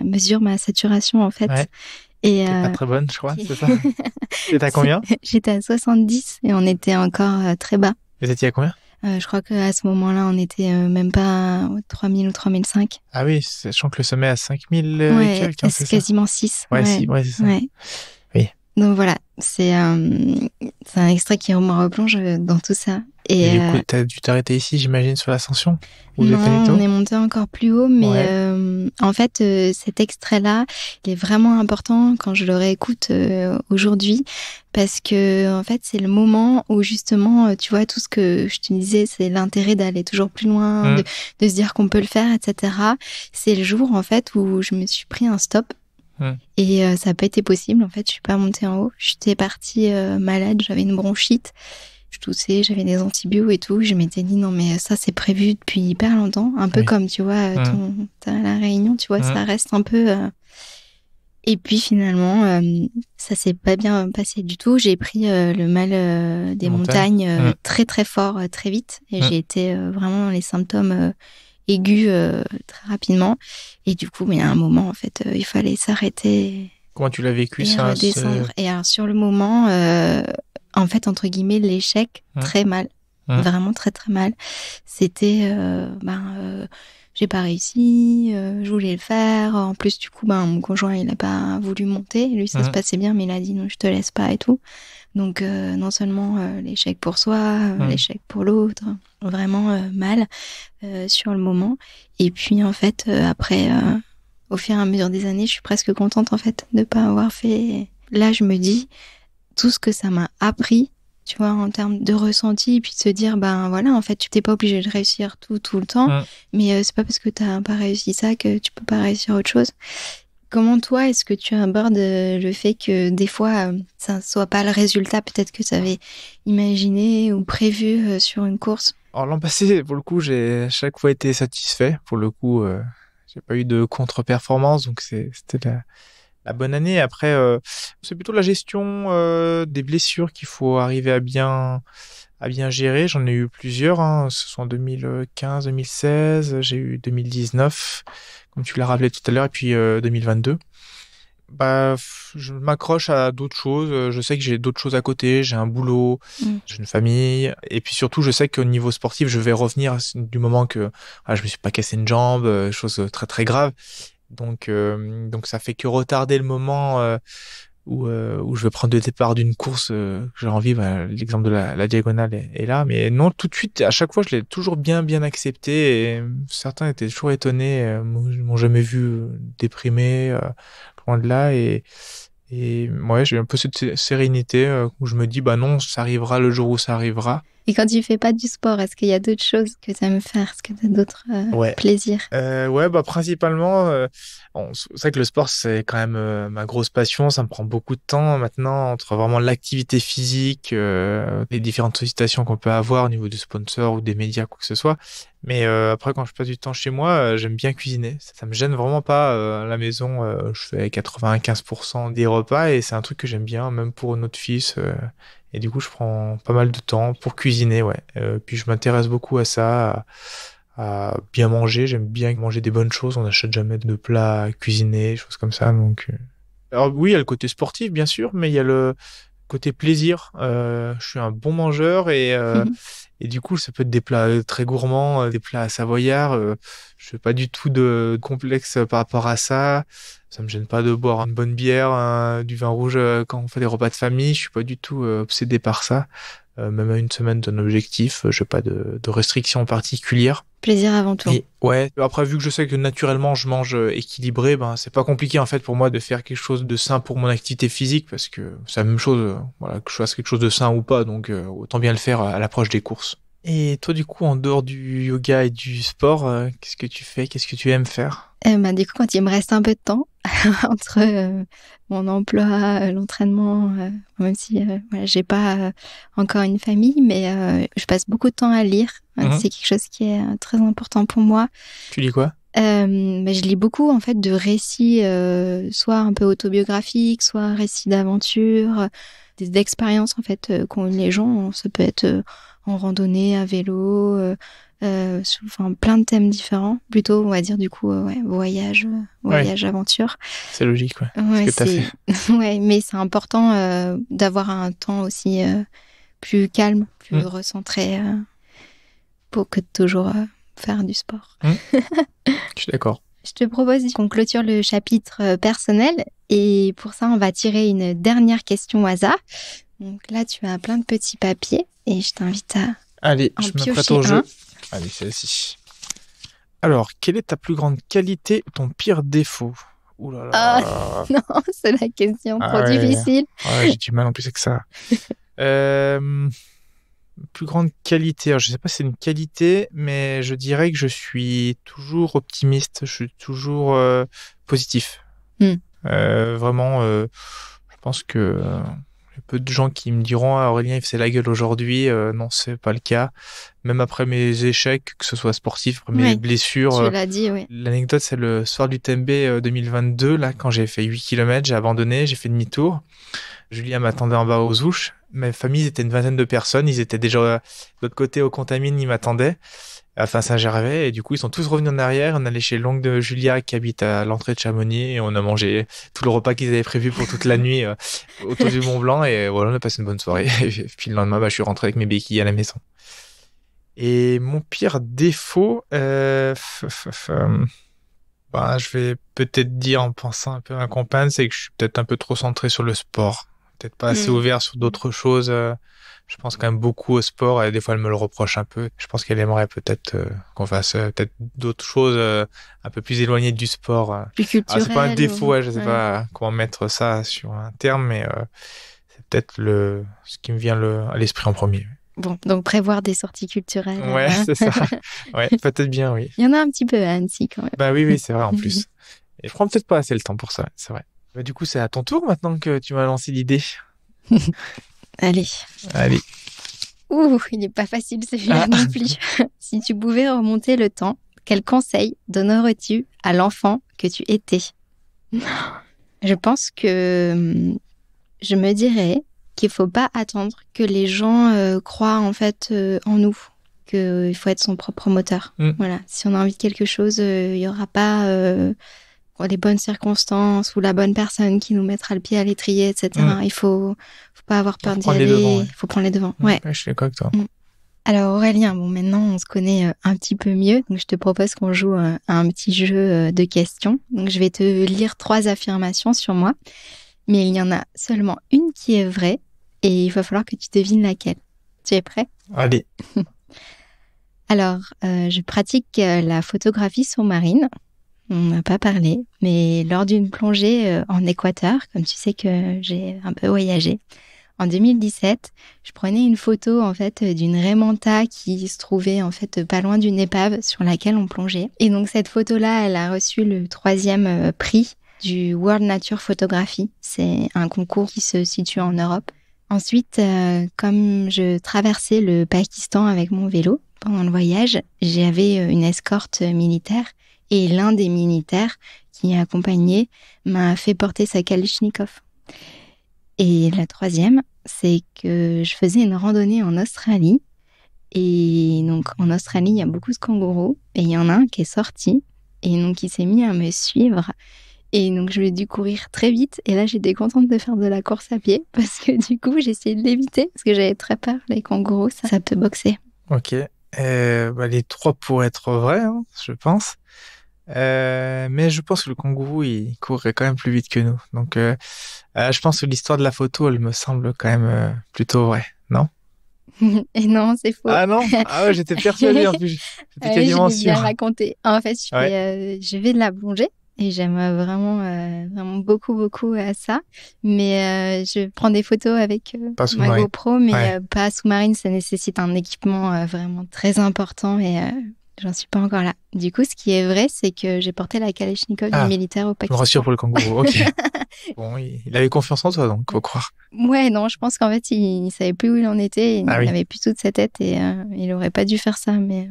mesure ma saturation en fait. Ouais. Et T'es pas très bonne, je crois, c'est ça. T'es à combien? J'étais à 70 et on était encore très bas. Vous étiez à combien? Je crois qu'à ce moment-là, on était même pas à 3000 ou 3005. Ah oui, sachant que le sommet est à 5000 et Ouais, quelques, hein, c'est c'est ça? quasiment 6. Ouais, si, ouais, c'est ça. Ouais. Oui. Donc voilà, c'est un extrait qui me replonge dans tout ça. Et du coup, t'as dû t'arrêter ici, j'imagine, sur l'ascension? Non, on est monté encore plus haut, mais en fait, cet extrait-là, il est vraiment important quand je le réécoute aujourd'hui, parce que en fait, c'est le moment où justement, tu vois, tout ce que je te disais, c'est l'intérêt d'aller toujours plus loin, de se dire qu'on peut le faire, etc. C'est le jour, en fait, où je me suis pris un stop. Et ça n'a pas été possible, en fait, je suis pas montée en haut. J'étais partie malade, j'avais une bronchite. Je toussais, j'avais des antibiotiques et tout. Je m'étais dit non mais ça c'est prévu depuis hyper longtemps. Un peu comme tu vois t'as la Réunion, tu vois ça reste un peu. Et puis finalement ça s'est pas bien passé du tout. J'ai pris le mal des montagnes très très fort très vite et j'ai été vraiment dans les symptômes aigus très rapidement. Et du coup mais à un moment en fait il fallait s'arrêter. Comment tu l'as vécu et ça? Redescendre. Et alors sur le moment. En fait, entre guillemets, l'échec, très mal. Vraiment très, très mal. C'était, j'ai pas réussi, je voulais le faire. En plus, du coup, mon conjoint, il a pas voulu monter. Lui, ça se passait bien, mais il a dit non, je te laisse pas et tout. Donc, non seulement l'échec pour soi, l'échec pour l'autre. Vraiment mal sur le moment. Et puis, en fait, après, au fur et à mesure des années, je suis presque contente, en fait, de pas avoir fait... Là, je me dis... tout ce que ça m'a appris, tu vois, en termes de ressenti, et puis de se dire, voilà, en fait, tu t'es pas obligé de réussir tout le temps, mais c'est pas parce que t'as pas réussi ça que tu peux pas réussir autre chose. Comment toi, est-ce que tu abordes le fait que des fois, ça soit pas le résultat peut-être que tu avais imaginé ou prévu sur une course? Alors l'an passé, pour le coup, j'ai à chaque fois été satisfait. Pour le coup, j'ai pas eu de contre-performance, donc c'était la bonne année. Après, c'est plutôt la gestion des blessures qu'il faut arriver à bien gérer. J'en ai eu plusieurs, hein. Ce sont en 2015, 2016, j'ai eu 2019, comme tu l'as rappelé tout à l'heure, et puis 2022. Je m'accroche à d'autres choses. Je sais que j'ai d'autres choses à côté. J'ai un boulot, j'ai une famille, et puis surtout, je sais qu'au niveau sportif, je vais revenir du moment que je me suis pas cassé une jambe, chose très très grave. Donc ça fait que retarder le moment où je vais prendre le départ d'une course que j'ai envie. L'exemple de la diagonale est là, mais non, tout de suite, à chaque fois, je l'ai toujours bien accepté. Et certains étaient toujours étonnés, m'ont jamais vu déprimé, loin de là. Et ouais, j'ai un peu cette sérénité où je me dis non, ça arrivera le jour où ça arrivera. Et quand tu fais pas du sport, est-ce qu'il y a d'autres choses que tu aimes faire? Est-ce que tu as d'autres plaisirs? Principalement, c'est vrai que le sport, c'est quand même ma grosse passion. Ça me prend beaucoup de temps maintenant, entre vraiment l'activité physique, les différentes sollicitations qu'on peut avoir au niveau du sponsor ou des médias, quoi que ce soit. Mais après, quand je passe du temps chez moi, j'aime bien cuisiner. Ça me gêne vraiment pas. À la maison, je fais 95% des repas et c'est un truc que j'aime bien, même pour notre fils. Et du coup, je prends pas mal de temps pour cuisiner, ouais. Puis je m'intéresse beaucoup à ça, à bien manger. J'aime bien manger des bonnes choses. On n'achète jamais de plats cuisinés, choses comme ça. Donc, alors oui, il y a le côté sportif, bien sûr, mais il y a le côté plaisir. Je suis un bon mangeur et du coup, ça peut être des plats très gourmands, des plats savoyards. Je fais pas du tout de complexe par rapport à ça. Ça me gêne pas de boire une bonne bière, du vin rouge quand on fait des repas de famille. Je suis pas du tout obsédé par ça. Même à une semaine d'un objectif, je n'ai pas de restrictions particulières. Plaisir avant tout. Et, ouais. Après, vu que je sais que naturellement je mange équilibré, c'est pas compliqué en fait pour moi de faire quelque chose de sain pour mon activité physique parce que c'est la même chose, que je fasse quelque chose de sain ou pas, donc autant bien le faire à l'approche des courses. Et toi, du coup, en dehors du yoga et du sport, qu'est-ce que tu fais? Qu'est-ce que tu aimes faire? Du coup, quand il me reste un peu de temps entre mon emploi, l'entraînement, même si j'ai pas encore une famille, mais je passe beaucoup de temps à lire. C'est quelque chose qui est très important pour moi. Tu lis quoi? Je lis beaucoup en fait de récits, soit un peu autobiographiques, soit récits d'aventure, d'expériences en fait qu'ont eu les gens. Ça peut être en randonnée, à vélo, enfin plein de thèmes différents. Plutôt, on va dire du coup, voyage, aventure. C'est logique, ouais. Ouais, Ce que t'as fait. ouais, mais c'est important d'avoir un temps aussi plus calme, plus recentré pour que toujours faire du sport. Je suis d'accord. Je te propose qu'on clôture le chapitre personnel et pour ça, on va tirer une dernière question au hasard. Donc là, tu as plein de petits papiers et je t'invite à Allez, en je me piocher prête au un. jeu. Allez, celle-ci. Alors, quelle est ta plus grande qualité ou ton pire défaut? Ouh là là. Ah, non, c'est la question trop ouais. difficile. Ouais, j'ai du mal en plus avec ça. Plus grande qualité. Alors, je sais pas si c'est une qualité, mais je dirais que je suis toujours optimiste. Je suis toujours positif. Vraiment, je pense que il y a peu de gens qui me diront Aurélien il faisait la gueule aujourd'hui. Non, c'est pas le cas. Même après mes échecs, que ce soit sportif, après mes blessures. Tu l'as dit, oui. L'anecdote, c'est le soir du TMB 2022, là, quand j'ai fait 8 km, j'ai abandonné, j'ai fait demi-tour. Julien m'attendait en bas aux Ouches. Ma famille, ils étaient une vingtaine de personnes. Ils étaient déjà de l'autre côté au Contamine, ils m'attendaient. Enfin, Saint-Gervais. Et du coup, ils sont tous revenus en arrière. On allait chez l'oncle de Julia qui habite à l'entrée de Chamonix et on a mangé tout le repas qu'ils avaient prévu pour toute la nuit autour du Mont Blanc. Et voilà, on a passé une bonne soirée. Et puis le lendemain, je suis rentré avec mes béquilles à la maison. Et mon pire défaut, je vais peut-être dire en pensant un peu à ma compagne, c'est que je suis peut-être un peu trop centré sur le sport. Peut-être pas assez ouvert sur d'autres choses. Je pense quand même beaucoup au sport et des fois elle me le reproche un peu. Je pense qu'elle aimerait peut-être qu'on fasse peut-être d'autres choses un peu plus éloignées du sport. Plus culturel. C'est pas un défaut, je sais pas comment mettre ça sur un terme, mais c'est peut-être ce qui me vient à l'esprit en premier. Bon, donc prévoir des sorties culturelles. Ouais, c'est ça. Ouais, peut-être bien, oui. Il y en a un petit peu à Annecy quand même. Bah oui, c'est vrai en plus. Et je prends peut-être pas assez le temps pour ça, c'est vrai. Bah, du coup, c'est à ton tour maintenant que tu m'as lancé l'idée. Allez. Ouh, il n'est pas facile celui-là non plus. Si tu pouvais remonter le temps, quel conseil donnerais-tu à l'enfant que tu étais? Je pense que je me dirais qu'il faut pas attendre que les gens croient en fait en nous, qu'il faut être son propre moteur. Voilà, si on a envie de quelque chose, il y aura pas les bonnes circonstances ou la bonne personne qui nous mettra le pied à l'étrier, etc. Il faut pas avoir peur d'y aller. Il faut prendre les devants. Ouais. Je suis d'accord avec toi. Alors Aurélien, maintenant on se connaît un petit peu mieux, donc je te propose qu'on joue à un petit jeu de questions. Donc je vais te lire 3 affirmations sur moi, mais il y en a seulement une qui est vraie et il va falloir que tu devines laquelle. Tu es prêt? Allez. Alors, je pratique la photographie sous-marine. On n'a pas parlé, mais lors d'une plongée en Équateur, comme tu sais que j'ai un peu voyagé, en 2017, je prenais une photo en fait d'une raie manta qui se trouvait en fait pas loin d'une épave sur laquelle on plongeait. Et donc cette photo-là, elle a reçu le 3e prix du World Nature Photography. C'est un concours qui se situe en Europe. Ensuite, comme je traversais le Pakistan avec mon vélo pendant le voyage, j'avais une escorte militaire. Et l'un des militaires qui accompagnait m'a fait porter sa Kalachnikov. Et la 3e, c'est que je faisais une randonnée en Australie. Et donc, en Australie, il y a beaucoup de kangourous. Et il y en a un qui est sorti. Et donc, il s'est mis à me suivre. Et donc, je lui ai dû courir très vite. Et là, j'étais contente de faire de la course à pied. Parce que du coup, j'ai essayé de l'éviter. Parce que j'avais très peur. Les kangourous, ça peut boxer. Ok. Les 3 pourraient être vrais, je pense. Mais je pense que le kangourou, il courrait quand même plus vite que nous. Donc, je pense que l'histoire de la photo, elle me semble quand même plutôt vraie, non? Et non, c'est faux. Ah non? Ah ouais, j'étais persuadée en plus. J'étais quasiment sûre. Je l'ai bien sûr. raconté. En fait, je vais de la plongée et j'aime vraiment beaucoup à ça. Mais je prends des photos avec ma GoPro, mais pas sous-marine. Ça nécessite un équipement vraiment très important et j'en suis pas encore là. Du coup, ce qui est vrai, c'est que j'ai porté la Kalachnikov du militaire au Pakistan. Je me rassure pour le kangourou, ok. Bon, il avait confiance en toi, donc, faut croire. Ouais, non, je pense qu'en fait, il savait plus où il en était. Il avait plus toute sa tête et il aurait pas dû faire ça, mais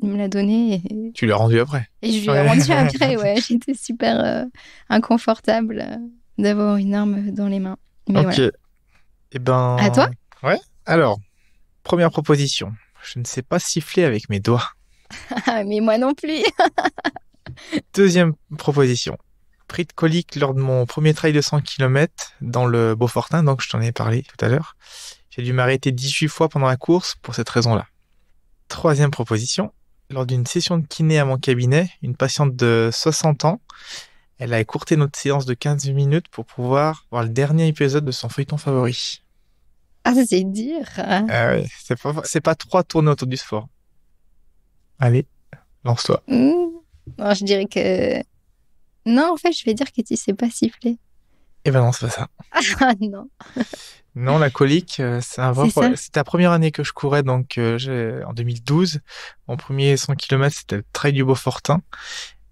il me l'a donné. Et... Tu l'as rendu après? Et je lui ai rendu après, ouais. J'étais super inconfortable d'avoir une arme dans les mains. Mais ok. Voilà. Et ben... À toi? Ouais. Alors, Première proposition. Je ne sais pas siffler avec mes doigts. Mais moi non plus. Deuxième proposition. Pris de colique lors de mon premier trail de 100 km dans le Beaufortin, donc je t'en ai parlé tout à l'heure. J'ai dû m'arrêter 18 fois pendant la course pour cette raison-là. Troisième proposition. Lors d'une session de kiné à mon cabinet, une patiente de 60 ans, elle a écourté notre séance de 15 minutes pour pouvoir voir le dernier épisode de son feuilleton favori. Ah, c'est dur. Ouais, c'est pas 3 tournées autour du sport. Allez, lance-toi. Non, je dirais que... Non, en fait, je vais dire que tu sais pas siffler. Eh ben non, c'est pas ça. Ah non. Non, la colique, c'est un vrai problème. Ça. C'était la première année que je courais, donc en 2012. Mon premier 100 km, c'était le trail du Beaufortin.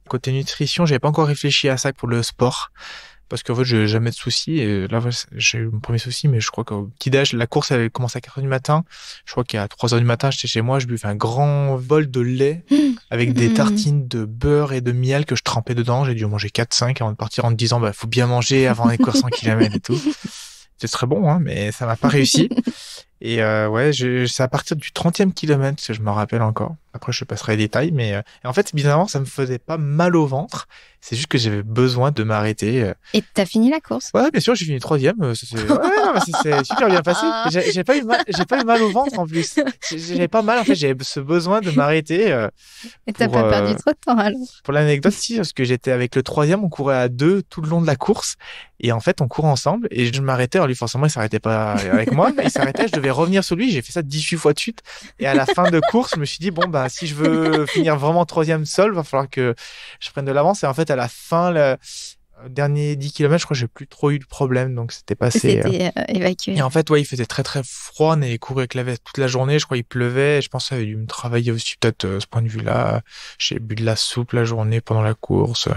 Côté nutrition, j'avais pas encore réfléchi à ça pour le sport. Parce qu'en fait, j'ai jamais de soucis. Et là, j'ai eu mon premier souci, mais je crois qu'au petit-déj, la course avait commencé à 4h du matin. Je crois qu'à 3h du matin, j'étais chez moi, je buvais un grand bol de lait avec des tartines de beurre et de miel que je trempais dedans. J'ai dû en manger 4-5 avant de partir en me disant, faut bien manger avant les courses 100 km et tout. C'était très bon, hein, mais ça m'a pas réussi. Et c'est à partir du 30e kilomètre que je me rappelle encore. Après, je passerai les détails, mais et en fait, bizarrement, ça me faisait pas mal au ventre. C'est juste que j'avais besoin de m'arrêter. Et t'as fini la course? Ouais, bien sûr, j'ai fini 3e. C'est super bien passé. J'ai pas eu mal au ventre en plus. J'avais pas mal. En fait, j'avais ce besoin de m'arrêter. Et t'as pas perdu trop de temps alors? Pour l'anecdote, si, parce que j'étais avec le 3e, on courait à 2 tout le long de la course. Et en fait, on courait ensemble et je m'arrêtais. Alors lui, forcément, il s'arrêtait pas avec moi. Il s'arrêtait, je devais revenir sur lui. J'ai fait ça 18 fois de suite. Et à la fin de course, je me suis dit, si je veux finir vraiment 3e seul, va falloir que je prenne de l'avance. Et en fait, à la fin, le dernier 10 km, je crois que j'ai plus trop eu de problème. Donc, c'était passé. C'était évacué. Et en fait, il faisait très, très froid. On avait couru avec la veste toute la journée. Je crois qu'il pleuvait. Je pense que ça avait dû me travailler aussi, peut-être, ce point de vue-là. J'ai bu de la soupe la journée pendant la course.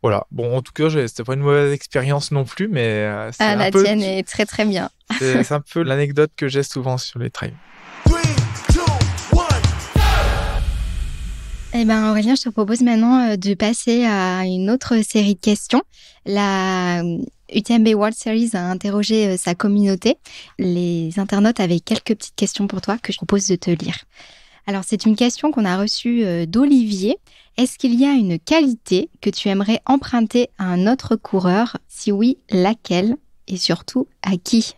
Voilà. Bon, en tout cas, c'était pas une mauvaise expérience non plus, mais c'est la tienne est très, très bien. C'est un peu l'anecdote que j'ai souvent sur les trails. 3, 2, 1. Eh ben, Aurélien, je te propose maintenant de passer à une autre série de questions. La UTMB World Series a interrogé sa communauté. Les internautes avaient quelques petites questions pour toi que je propose de te lire. Alors, c'est une question qu'on a reçue d'Olivier. Est-ce qu'il y a une qualité que tu aimerais emprunter à un autre coureur? Si oui, laquelle? Et surtout, à qui?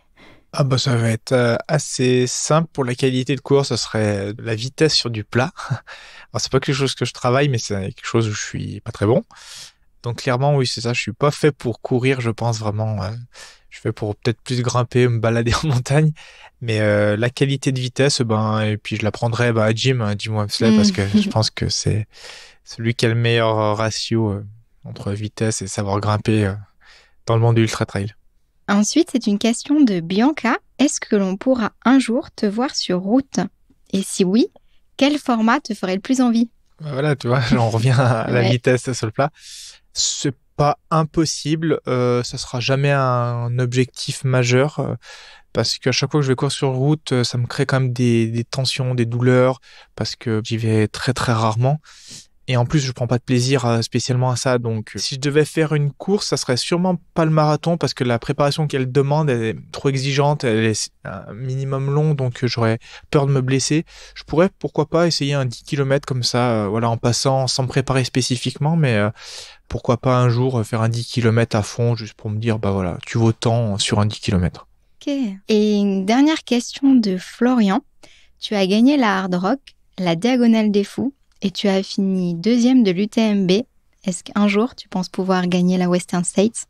Ça va être assez simple pour la qualité de course. Ça serait la vitesse sur du plat. Alors, c'est pas quelque chose que je travaille, mais c'est quelque chose où je suis pas très bon. Donc, clairement, oui, c'est ça. Je suis pas fait pour courir, je pense vraiment. Je fais pour peut-être plus grimper, me balader en montagne. Mais la qualité de vitesse, et puis je la prendrais à Jim Wamsley, parce que je pense que c'est celui qui a le meilleur ratio entre vitesse et savoir grimper dans le monde de l'ultra trail. Ensuite, c'est une question de Bianca. Est-ce que l'on pourra un jour te voir sur route? Et si oui, quel format te ferait le plus envie? Voilà, tu vois, on revient à la vitesse sur le plat. C'est pas impossible, ça sera jamais un objectif majeur, parce qu'à chaque fois que je vais courir sur route, ça me crée quand même des tensions, des douleurs, parce que j'y vais très très rarement. Et en plus, je prends pas de plaisir spécialement à ça. Donc, si je devais faire une course, ça serait sûrement pas le marathon, parce que la préparation qu'elle demande, elle est trop exigeante, elle est un minimum long, donc j'aurais peur de me blesser. Je pourrais, pourquoi pas, essayer un 10 km comme ça, en passant, sans me préparer spécifiquement, mais pourquoi pas un jour faire un 10 km à fond, juste pour me dire, tu vaux tant sur un 10 km. Ok. Et une dernière question de Florian. Tu as gagné la Hard Rock, la Diagonale des Fous, et tu as fini 2e de l'UTMB. Est-ce qu'un jour, tu penses pouvoir gagner la Western States?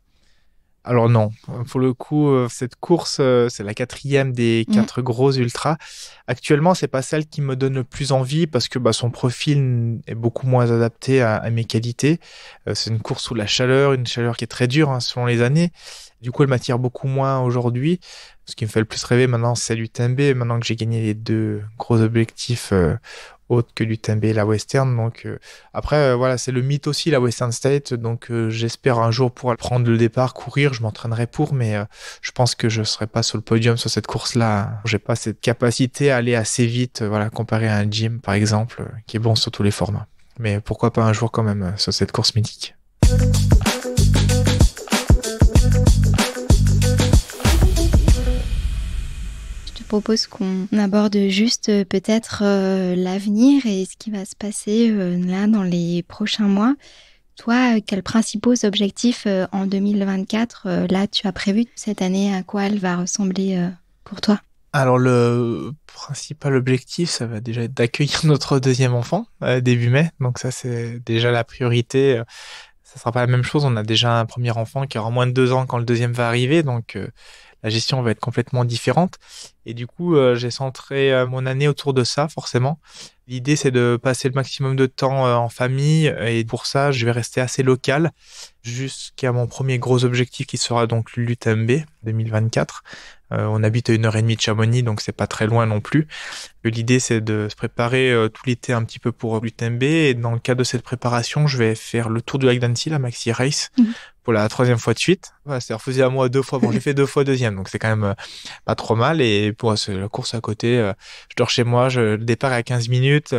Alors non, pour le coup, cette course, c'est la 4e des 4 gros ultras. Actuellement, c'est pas celle qui me donne le plus envie, parce que son profil est beaucoup moins adapté à mes qualités. C'est une course sous la chaleur, une chaleur qui est très dure selon les années. Du coup, elle m'attire beaucoup moins aujourd'hui. Ce qui me fait le plus rêver maintenant, c'est l'UTMB. Maintenant que j'ai gagné les 2 gros objectifs autres que l'UTMB et la Western. Donc après, c'est le mythe aussi, la Western State. Donc j'espère un jour pouvoir prendre le départ, courir. Je m'entraînerai pour, mais je pense que je serai pas sur le podium sur cette course-là. J'ai pas cette capacité à aller assez vite, comparé à un Jim, par exemple, qui est bon sur tous les formats. Mais pourquoi pas un jour quand même sur cette course mythique. propose qu'on aborde juste peut-être l'avenir et ce qui va se passer là dans les prochains mois. Toi, quels principaux objectifs en 2024 là tu as prévu cette année? À quoi elle va ressembler pour toi? Alors le principal objectif, ça va déjà être d'accueillir notre deuxième enfant début mai. Donc ça, c'est déjà la priorité. Ça sera pas la même chose. On a déjà un premier enfant qui aura moins de 2 ans quand le deuxième va arriver. Donc la gestion va être complètement différente. Et du coup, j'ai centré mon année autour de ça, forcément. L'idée, c'est de passer le maximum de temps en famille. Et pour ça, je vais rester assez local jusqu'à mon premier gros objectif qui sera donc l'UTMB 2024. On habite à 1h30 de Chamonix, donc c'est pas très loin non plus. L'idée, c'est de se préparer tout l'été un petit peu pour l'UTMB. Et dans le cadre de cette préparation, je vais faire le tour du lac d'Annecy, la Maxi Race, pour la 3e fois de suite. Voilà, c'est refusé à moi 2 fois. Bon, j'ai fait 2 fois deuxième, donc c'est quand même pas trop mal. Et pour la course à côté, je dors chez moi. Le départ est à 15 minutes.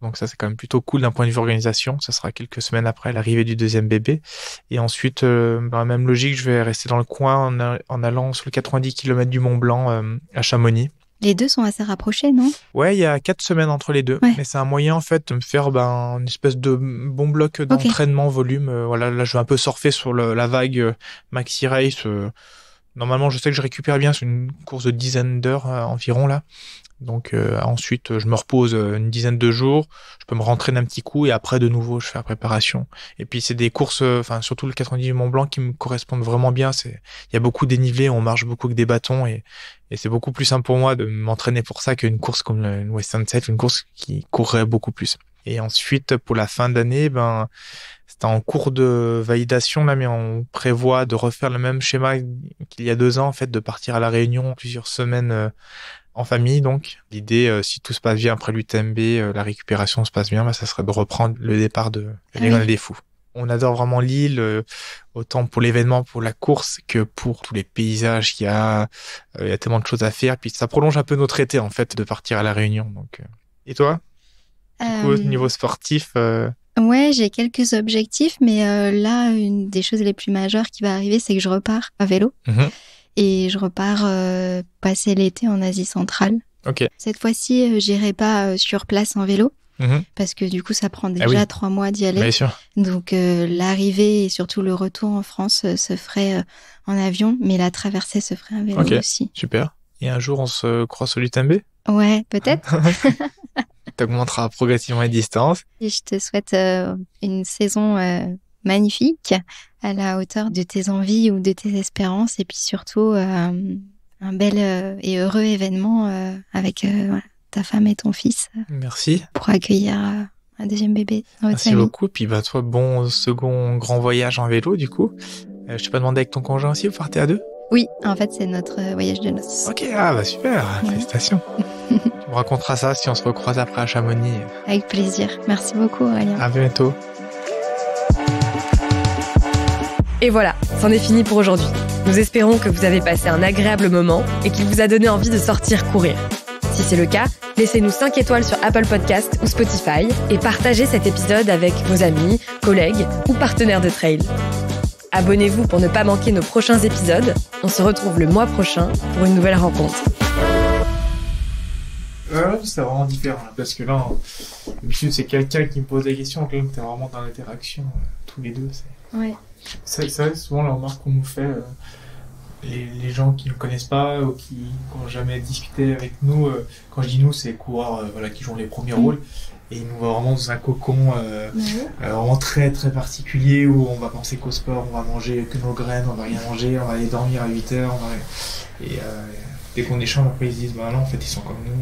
Donc ça, c'est quand même plutôt cool d'un point de vue organisation. Ça sera quelques semaines après l'arrivée du deuxième bébé. Et ensuite, dans la même logique, je vais rester dans le coin en allant sur le 90 km du Mont Blanc à Chamonix. Les deux sont assez rapprochés, non? Ouais, il y a 4 semaines entre les deux. Ouais. Mais c'est un moyen, en fait, de me faire une espèce de bon bloc d'entraînement, volume. Voilà, là, je vais un peu surfer sur la vague Maxi Race. Normalement, je sais que je récupère bien sur une course de dizaine d'heures environ, là. Donc ensuite, je me repose une dizaine de jours. Je peux me rentraîner un petit coup et après, de nouveau, je fais la préparation. Et puis, c'est des courses, surtout le 90 du Mont Blanc qui me correspondent vraiment bien. Il y a beaucoup de dénivelé, on marche beaucoup avec des bâtons et c'est beaucoup plus simple pour moi de m'entraîner pour ça qu'une course comme une Western Side, une course qui courrait beaucoup plus. Et ensuite, pour la fin d'année, c'était en cours de validation là, mais on prévoit de refaire le même schéma qu'il y a 2 ans, en fait, de partir à La Réunion plusieurs semaines en famille. Donc, l'idée, si tout se passe bien après l'UTMB, la récupération se passe bien, ça serait de reprendre le départ de la Diagonale des Fous. On adore vraiment l'île, autant pour l'événement, pour la course, que pour tous les paysages qu'il y a. Il y a tellement de choses à faire. Puis ça prolonge un peu notre été, en fait, de partir à La Réunion. Donc, Et toi? Du coup, au niveau sportif Ouais, j'ai quelques objectifs, mais là, une des choses les plus majeures qui va arriver, c'est que je repars à vélo. Et je repars passer l'été en Asie centrale. Okay. Cette fois-ci, j'irai pas sur place en vélo, parce que du coup, ça prend déjà 3 mois d'y aller. Bien sûr. Donc, l'arrivée et surtout le retour en France se ferait en avion, mais la traversée se ferait en vélo aussi. Super. Et un jour, on se croise sur l'UTMB? Ouais, peut-être. T'augmenteras progressivement les distances. Et je te souhaite une saison magnifique, à la hauteur de tes envies ou de tes espérances, et puis surtout un bel et heureux événement avec ta femme et ton fils. Merci. Pour accueillir un deuxième bébé dans votre famille. Merci beaucoup. Puis toi, bon second grand voyage en vélo du coup. Je t'ai pas demandé avec ton conjoint aussi, vous partez à 2? Oui, en fait c'est notre voyage de noces. Ok, super, félicitations. Tu me raconteras ça si on se recroise après à Chamonix. Avec plaisir. Merci beaucoup Aurélien. À bientôt. Et voilà, c'en est fini pour aujourd'hui. Nous espérons que vous avez passé un agréable moment et qu'il vous a donné envie de sortir courir. Si c'est le cas, laissez-nous 5 étoiles sur Apple Podcast ou Spotify et partagez cet épisode avec vos amis, collègues ou partenaires de trail. Abonnez-vous pour ne pas manquer nos prochains épisodes. On se retrouve le mois prochain pour une nouvelle rencontre. C'est vraiment différent là, parce que là, d'habitude, c'est quelqu'un qui me pose des questions, donc là, t'es vraiment dans l'interaction tous les deux. Ouais. C'est vrai, souvent la remarque qu'on nous fait, les gens qui ne connaissent pas ou qui n'ont jamais discuté avec nous, quand je dis nous, c'est les coureurs qui jouent les premiers rôles. Et ils nous voient vraiment dans un cocon vraiment très très particulier où on va penser qu'au sport, on va manger que nos graines, on va rien manger, on va aller dormir à 8 heures. Et dès qu'on échange, après ils se disent non, en fait ils sont comme nous.